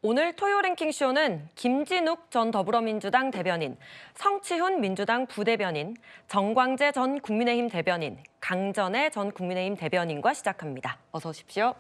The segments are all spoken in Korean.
오늘 토요 랭킹쇼는 김진욱 전 더불어민주당 대변인, 성치훈 민주당 부대변인, 정광재 전 국민의힘 대변인, 강전애 전 국민의힘 대변인과 시작합니다. 어서 오십시오.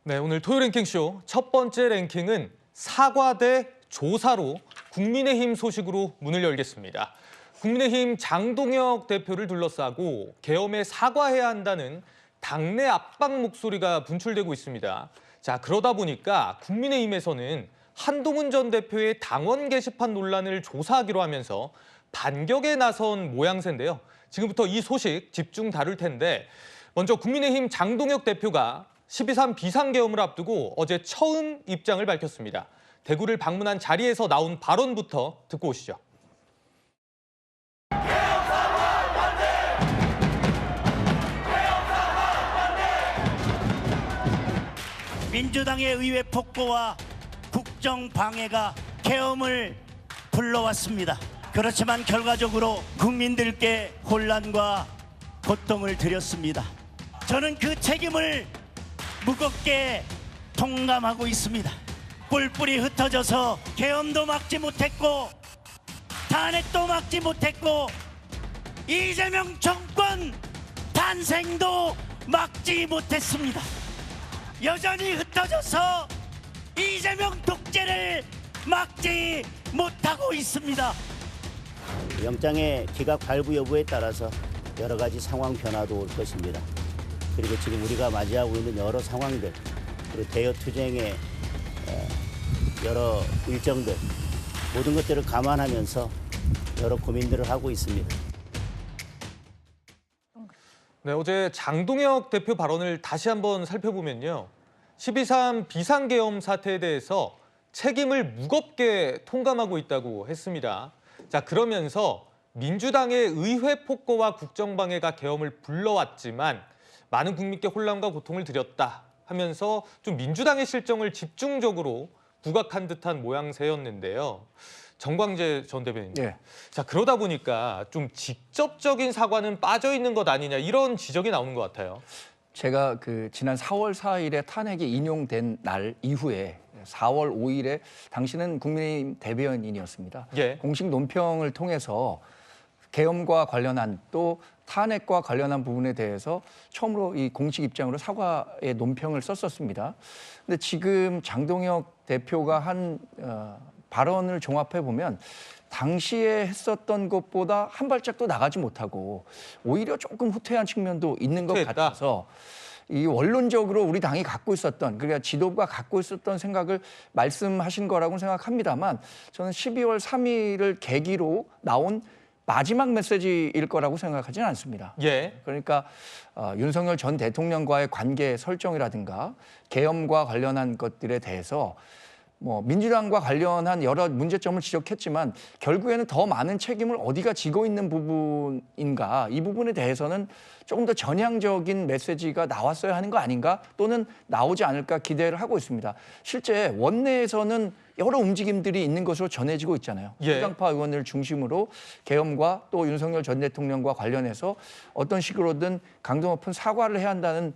네, 오늘 토요 랭킹쇼 첫 번째 랭킹은 사과 대 조사로 국민의힘 소식으로 문을 열겠습니다. 국민의힘 장동혁 대표를 둘러싸고 계엄에 사과해야 한다는 당내 압박 목소리가 분출되고 있습니다. 자, 그러다 보니까 국민의힘에서는 한동훈 전 대표의 당원 게시판 논란을 조사하기로 하면서 반격에 나선 모양새인데요. 지금부터 이 소식 집중 다룰 텐데 먼저 국민의힘 장동혁 대표가 12.3 비상계엄을 앞두고 어제 처음 입장을 밝혔습니다. 대구를 방문한 자리에서 나온 발언부터 듣고 오시죠. 민주당의 의회 폭거와 국정 방해가 계엄을 불러왔습니다. 그렇지만 결과적으로 국민들께 혼란과 고통을 드렸습니다. 저는 그 책임을 무겁게 통감하고 있습니다. 뿔뿔이 흩어져서 계엄도 막지 못했고 탄핵도 막지 못했고 이재명 정권 탄생도 막지 못했습니다. 여전히 흩어져서 이재명 독재를 막지 못하고 있습니다. 영장의 기각 발부 여부에 따라서 여러 가지 상황 변화도 올 것입니다. 그리고 지금 우리가 맞이하고 있는 여러 상황들, 그리고 대여 투쟁의 여러 일정들, 모든 것들을 감안하면서 여러 고민들을 하고 있습니다. 네, 어제 장동혁 대표 발언을 다시 한번 살펴보면요. 12.3 비상계엄 사태에 대해서 책임을 무겁게 통감하고 있다고 했습니다. 자, 그러면서 민주당의 의회 폭거와 국정방해가 계엄을 불러왔지만 많은 국민께 혼란과 고통을 드렸다 하면서 좀 민주당의 실정을 집중적으로 부각한 듯한 모양새였는데요. 정광재 전 대변인. 예. 자, 그러다 보니까 좀 직접적인 사과는 빠져 있는 것 아니냐 이런 지적이 나오는 것 같아요. 제가 지난 4월 4일에 탄핵이 인용된 날 이후에 4월 5일에 당시는 국민의힘 대변인이었습니다. 예. 공식 논평을 통해서 계엄과 관련한 또 탄핵과 관련한 부분에 대해서 처음으로 이 공식 입장으로 사과의 논평을 썼었습니다. 근데 지금 장동혁 대표가 한 발언을 종합해 보면 당시에 했었던 것보다 한 발짝도 나가지 못하고 오히려 조금 후퇴한 측면도 있는 것 후퇴했다. 같아서 이 원론적으로 우리 당이 갖고 있었던, 그러니까 지도부가 갖고 있었던 생각을 말씀하신 거라고 생각합니다만 저는 12월 3일을 계기로 나온 마지막 메시지일 거라고 생각하지는 않습니다. 예. 그러니까 윤석열 전 대통령과의 관계 설정이라든가 계엄과 관련한 것들에 대해서 뭐 민주당과 관련한 여러 문제점을 지적했지만 결국에는 더 많은 책임을 어디가 지고 있는 부분인가, 이 부분에 대해서는 조금 더 전향적인 메시지가 나왔어야 하는 거 아닌가, 또는 나오지 않을까 기대를 하고 있습니다. 실제 원내에서는 여러 움직임들이 있는 것으로 전해지고 있잖아요. 예. 수장파 의원을 중심으로 계엄과 또 윤석열 전 대통령과 관련해서 어떤 식으로든 강도 높은 사과를 해야 한다는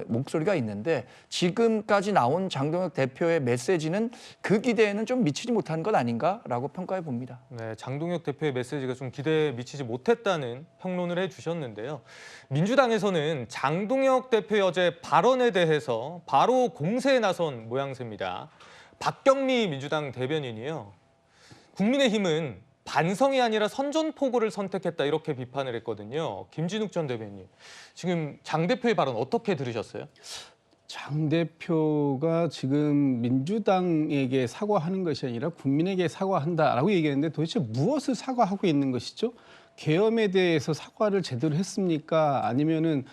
목소리가 있는데 지금까지 나온 장동혁 대표의 메시지는 그 기대에는 좀 미치지 못한 것 아닌가라고 평가해 봅니다. 네, 장동혁 대표의 메시지가 좀 기대에 미치지 못했다는 평론을 해주셨는데요. 민주당에서는 장동혁 대표의 어제 발언에 대해서 바로 공세에 나선 모양새입니다. 박경미 민주당 대변인이요. 국민의힘은 반성이 아니라 선전포고를 선택했다 이렇게 비판을 했거든요. 김진욱 전 대변인. 지금 장 대표의 발언 어떻게 들으셨어요? 장 대표가 지금 민주당에게 사과하는 것이 아니라 국민에게 사과한다라고 얘기했는데 도대체 무엇을 사과하고 있는 것이죠? 계엄에 대해서 사과를 제대로 했습니까? 아니면은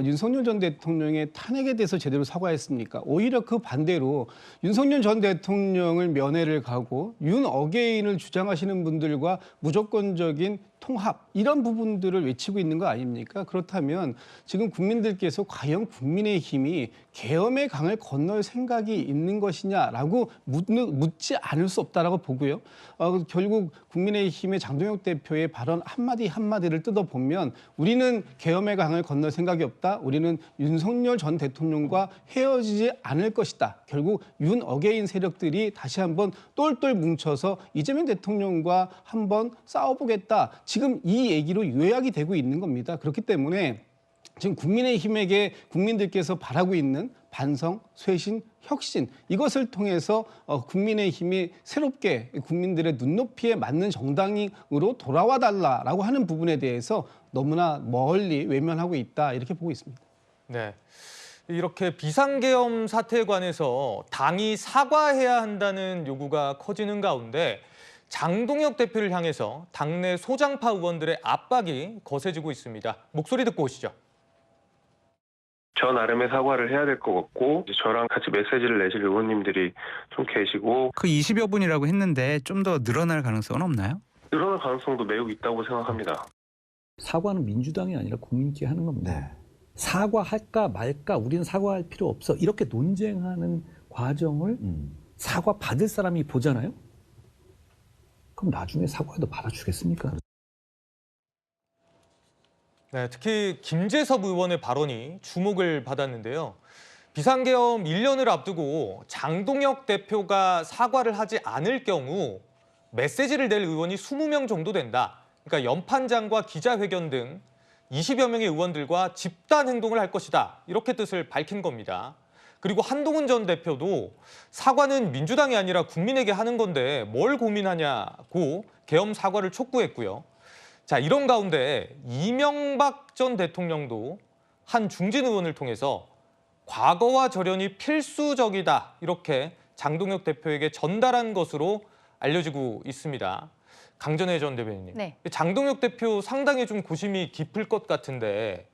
윤석열 전 대통령의 탄핵에 대해서 제대로 사과했습니까? 오히려 그 반대로 윤석열 전 대통령을 면회를 가고 윤 어게인을 주장하시는 분들과 무조건적인 통합, 이런 부분들을 외치고 있는 거 아닙니까? 그렇다면 지금 국민들께서 과연 국민의힘이 계엄의 강을 건널 생각이 있는 것이냐라고 묻지 않을 수 없다라고 보고요. 결국 국민의힘의 장동혁 대표의 발언 한마디 한마디를 뜯어보면 우리는 계엄의 강을 건널 생각이 없다. 우리는 윤석열 전 대통령과 헤어지지 않을 것이다. 결국 윤 어게인 세력들이 다시 한번 똘똘 뭉쳐서 이재명 대통령과 한번 싸워보겠다. 지금 이 얘기로 요약이 되고 있는 겁니다. 그렇기 때문에 지금 국민의힘에게 국민들께서 바라고 있는 반성, 쇄신, 혁신 이것을 통해서 국민의힘이 새롭게 국민들의 눈높이에 맞는 정당으로 돌아와 달라라고 하는 부분에 대해서 너무나 멀리 외면하고 있다 이렇게 보고 있습니다. 네. 이렇게 비상계엄 사태에 관해서 당이 사과해야 한다는 요구가 커지는 가운데 장동혁 대표를 향해서 당내 소장파 의원들의 압박이 거세지고 있습니다. 목소리 듣고 오시죠. 저 나름의 사과를 해야 될 것 같고 저랑 같이 메시지를 내실 의원님들이 좀 계시고 그 20여 분이라고 했는데 좀 더 늘어날 가능성은 없나요? 늘어날 가능성도 매우 있다고 생각합니다. 사과는 민주당이 아니라 국민께 하는 겁니다. 사과할까 말까 우리는 사과할 필요 없어 이렇게 논쟁하는 과정을 사과 받을 사람이 보잖아요. 그럼 나중에 사과도 받아주겠습니까? 네, 특히 김재섭 의원의 발언이 주목을 받았는데요. 비상계엄 1년을 앞두고 장동혁 대표가 사과를 하지 않을 경우 메시지를 낼 의원이 20명 정도 된다. 그러니까 연판장과 기자회견 등 20여 명의 의원들과 집단 행동을 할 것이다. 이렇게 뜻을 밝힌 겁니다. 그리고 한동훈 전 대표도 사과는 민주당이 아니라 국민에게 하는 건데 뭘 고민하냐고 계엄 사과를 촉구했고요. 자, 이런 가운데 이명박 전 대통령도 한 중진 의원을 통해서 과거와 절연이 필수적이다. 이렇게 장동혁 대표에게 전달한 것으로 알려지고 있습니다. 강전혜 전 대변인님. 네. 장동혁 대표 상당히 좀 고심이 깊을 것 같은데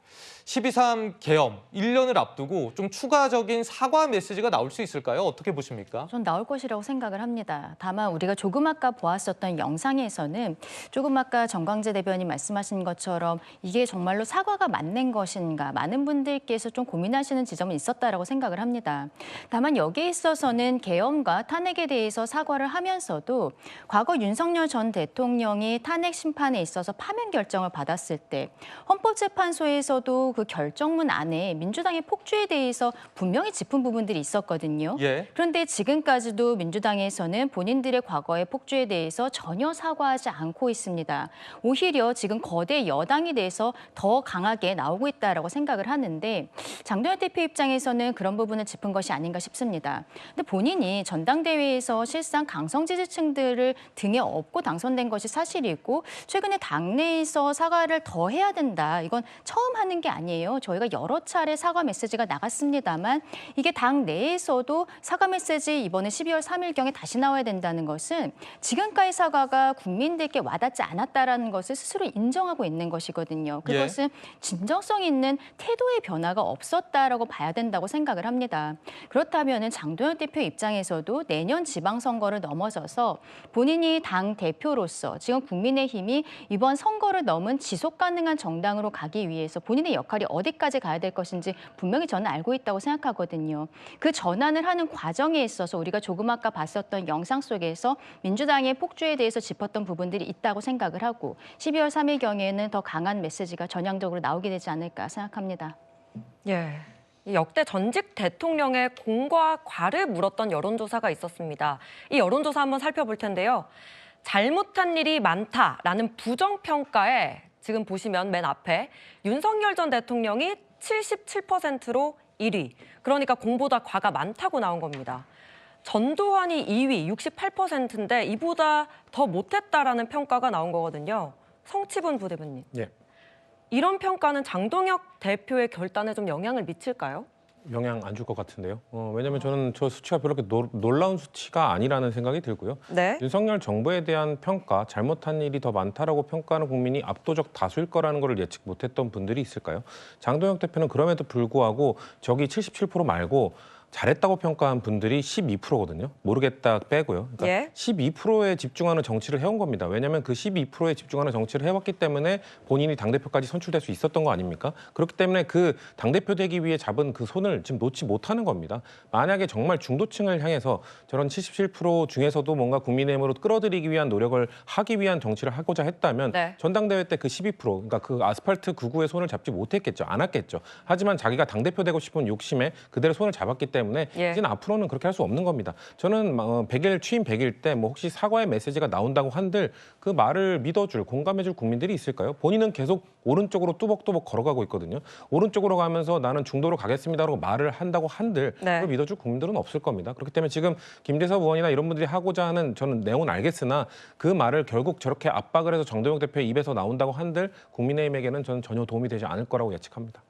12.3 계엄 1년을 앞두고 좀 추가적인 사과 메시지가 나올 수 있을까요? 어떻게 보십니까? 전 나올 것이라고 생각을 합니다. 다만 우리가 조금 아까 보았었던 영상에서는 조금 아까 정광재 대변인 말씀하신 것처럼 이게 정말로 사과가 맞는 것인가 많은 분들께서 좀 고민하시는 지점은 있었다라고 생각을 합니다. 다만 여기에 있어서는 계엄과 탄핵에 대해서 사과를 하면서도 과거 윤석열 전 대통령이 탄핵 심판에 있어서 파면 결정을 받았을 때 헌법재판소에서도 그 결정문 안에 민주당의 폭주에 대해서 분명히 짚은 부분들이 있었거든요. 예. 그런데 지금까지도 민주당에서는 본인들의 과거의 폭주에 대해서 전혀 사과하지 않고 있습니다. 오히려 지금 거대 여당이 돼서 더 강하게 나오고 있다라고 생각을 하는데 장동혁 대표 입장에서는 그런 부분을 짚은 것이 아닌가 싶습니다. 근데 본인이 전당대회에서 실상 강성 지지층들을 등에 업고 당선된 것이 사실이고 최근에 당내에서 사과를 더 해야 된다. 이건 처음 하는 게 아니에요. 저희가 여러 차례 사과 메시지가 나갔습니다만 이게 당 내에서도 사과 메시지 이번에 12월 3일경에 다시 나와야 된다는 것은 지금까지 사과가 국민들께 와닿지 않았다라는 것을 스스로 인정하고 있는 것이거든요. 그것은 진정성 있는 태도의 변화가 없었다라고 봐야 된다고 생각을 합니다. 그렇다면 장동혁 대표 입장에서도 내년 지방선거를 넘어서서 본인이 당 대표로서 지금 국민의힘이 이번 선거를 넘은 지속 가능한 정당으로 가기 위해서 본인의 역할이 어디까지 가야 될 것인지 분명히 저는 알고 있다고 생각하거든요. 그 전환을 하는 과정에 있어서 우리가 조금 아까 봤었던 영상 속에서 민주당의 폭주에 대해서 짚었던 부분들이 있다고 생각을 하고 12월 3일경에는 더 강한 메시지가 전향적으로 나오게 되지 않을까 생각합니다. 예. 이 역대 전직 대통령의 공과 과를 물었던 여론조사가 있었습니다. 이 여론조사 한번 살펴볼 텐데요. 잘못한 일이 많다라는 부정평가에 지금 보시면 맨 앞에 윤석열 전 대통령이 77%로 1위. 그러니까 공보다 과가 많다고 나온 겁니다. 전두환이 2위 68%인데 이보다 더 못했다라는 평가가 나온 거거든요. 성치분 부대변인. 예. 이런 평가는 장동혁 대표의 결단에 좀 영향을 미칠까요? 영향 안 줄 것 같은데요. 왜냐하면 저는 저 수치가 별로 그렇게 놀라운 수치가 아니라는 생각이 들고요. 네. 윤석열 정부에 대한 평가, 잘못한 일이 더 많다라고 평가하는 국민이 압도적 다수일 거라는 걸 예측 못했던 분들이 있을까요? 장동혁 대표는 그럼에도 불구하고 저기 77% 말고 잘했다고 평가한 분들이 12%거든요. 모르겠다 빼고요. 그러니까 예. 12%에 집중하는 정치를 해온 겁니다. 왜냐하면 그 12%에 집중하는 정치를 해왔기 때문에 본인이 당대표까지 선출될 수 있었던 거 아닙니까? 그렇기 때문에 그 당대표 되기 위해 잡은 그 손을 지금 놓지 못하는 겁니다. 만약에 정말 중도층을 향해서 저런 77% 중에서도 뭔가 국민의힘으로 끌어들이기 위한 노력을 하기 위한 정치를 하고자 했다면 네. 전당대회 때 그 12% 그러니까 그 아스팔트 구구의 손을 잡지 못했겠죠. 않았겠죠. 하지만 자기가 당대표 되고 싶은 욕심에 그대로 손을 잡았기 때문에 예. 이제는 앞으로는 그렇게 할 수 없는 겁니다. 저는 100일 취임 100일 때 뭐 혹시 사과의 메시지가 나온다고 한들 그 말을 믿어줄 공감해줄 국민들이 있을까요? 본인은 계속 오른쪽으로 뚜벅뚜벅 걸어가고 있거든요. 오른쪽으로 가면서 나는 중도로 가겠습니다라고 말을 한다고 한들 네. 그걸 믿어줄 국민들은 없을 겁니다. 그렇기 때문에 지금 김재섭 의원이나 이런 분들이 하고자 하는 저는 내용은 알겠으나 그 말을 결국 저렇게 압박을 해서 정동영 대표의 입에서 나온다고 한들 국민의힘에게는 저는 전혀 도움이 되지 않을 거라고 예측합니다.